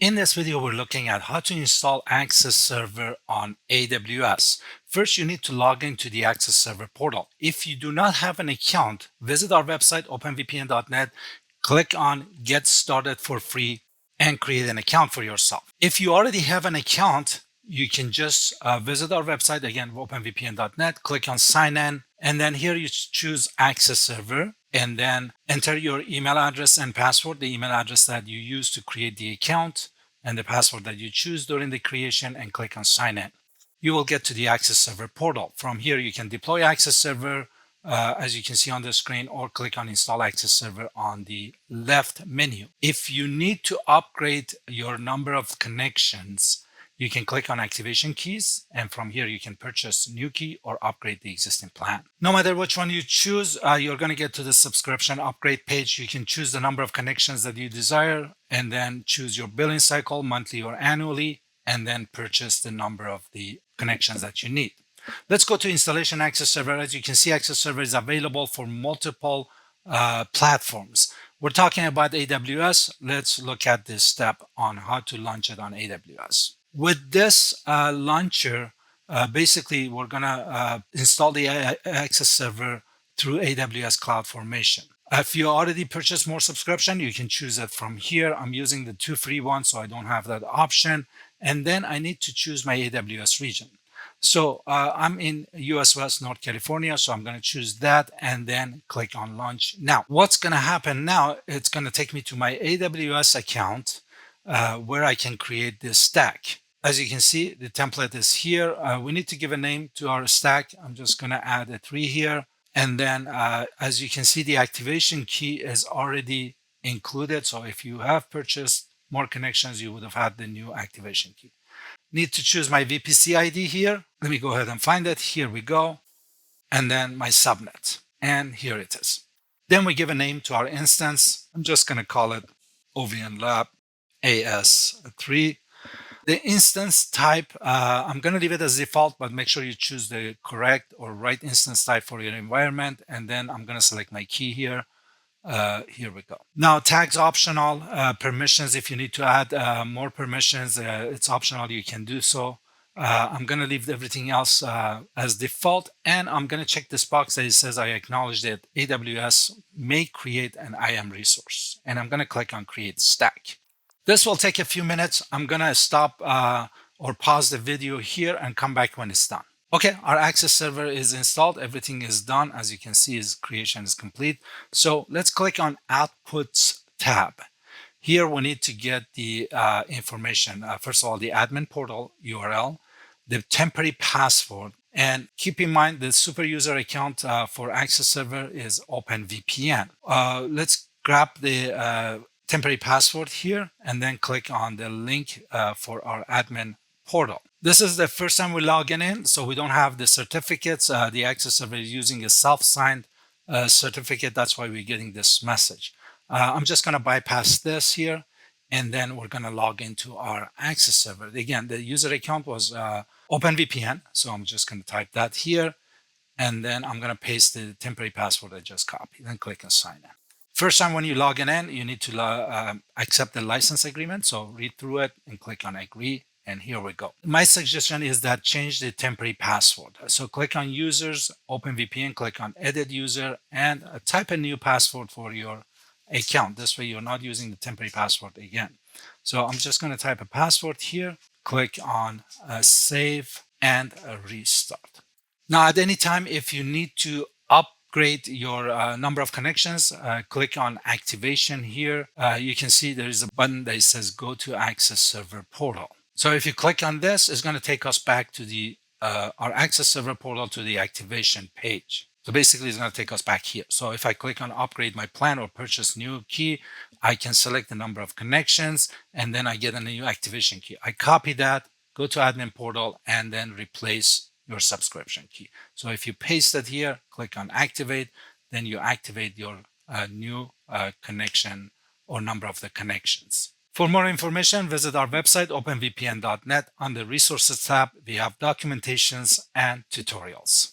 In this video, we're looking at how to install Access Server on AWS. First, you need to log into the Access Server portal. If you do not have an account, visit our website, openvpn.net, click on Get Started for free, and create an account for yourself. If you already have an account, you can just visit our website, again, openvpn.net, click on Sign In, and then here you choose Access Server, and then enter your email address and password, the email address that you use to create the account, and the password that you choose during the creation, and click on Sign In. You will get to the Access Server portal. From here, you can deploy Access Server, as you can see on the screen, or click on Install Access Server on the left menu. If you need to upgrade your number of connections, you can click on Activation Keys, and from here you can purchase a new key or upgrade the existing plan. No matter which one you choose, you're going to get to the subscription upgrade page. You can choose the number of connections that you desire, and then choose your billing cycle, monthly or annually, and then purchase the number of the connections that you need. Let's go to Installation Access Server. As you can see, Access Server is available for multiple platforms. We're talking about AWS. Let's look at this step on how to launch it on AWS. With this launcher, basically, we're going to install the Access Server through AWS CloudFormation. If you already purchased more subscription, you can choose it from here. I'm using the 2 free ones, so I don't have that option. And then I need to choose my AWS region. So I'm in US West, North California, so I'm going to choose that and then click on Launch Now. What's going to happen now, it's going to take me to my AWS account where I can create this stack. As you can see, the template is here. We need to give a name to our stack. I'm just going to add a 3 here. And then as you can see, the activation key is already included. So if you have purchased more connections, you would have had the new activation key. Need to choose my VPC ID here. Let me go ahead and find it. Here we go. And then my subnet. And here it is. Then we give a name to our instance. I'm just going to call it OVN Lab AS3. The instance type, I'm going to leave it as default, but make sure you choose the correct or right instance type for your environment. And then I'm going to select my key here. Here we go. Now, tags optional, permissions. If you need to add more permissions, it's optional. You can do so. I'm going to leave everything else as default. And I'm going to check this box that it says I acknowledge that AWS may create an IAM resource. And I'm going to click on Create Stack. This will take a few minutes. I'm going to stop or pause the video here and come back when it's done. Okay, our Access Server is installed. Everything is done. As you can see, its creation is complete. So let's click on Outputs tab. Here we need to get the information. First of all, the admin portal URL, the temporary password, and keep in mind the super user account for Access Server is OpenVPN. Let's grab the temporary password here and then click on the link for our admin portal. This is the first time we log in, so we don't have the certificates. The Access Server is using a self-signed certificate. That's why we're getting this message. I'm just going to bypass this here, and then we're going to log into our Access Server. Again, the user account was OpenVPN, so I'm just going to type that here, and then I'm going to paste the temporary password I just copied, and click on Sign In. First time when you log in, you need to accept the license agreement. So read through it and click on Agree. And here we go. My suggestion is that change the temporary password. So click on Users, OpenVPN, click on Edit User, and type a new password for your account. This way you're not using the temporary password again. So I'm just going to type a password here, click on Save and Restart. Now, at any time, if you need to upgrade your number of connections, click on Activation here. You can see there is a button that says Go to Access Server Portal. So if you click on this, it's going to take us back to the our Access Server portal to the activation page. So basically, it's going to take us back here. So if I click on Upgrade my plan or Purchase new key, I can select the number of connections, and then I get a new activation key. I copy that, go to Admin Portal, and then replace your subscription key. So if you paste it here, click on Activate, then you activate your new connection or number of the connections. For more information, visit our website, openvpn.net. On the Resources tab, we have documentations and tutorials.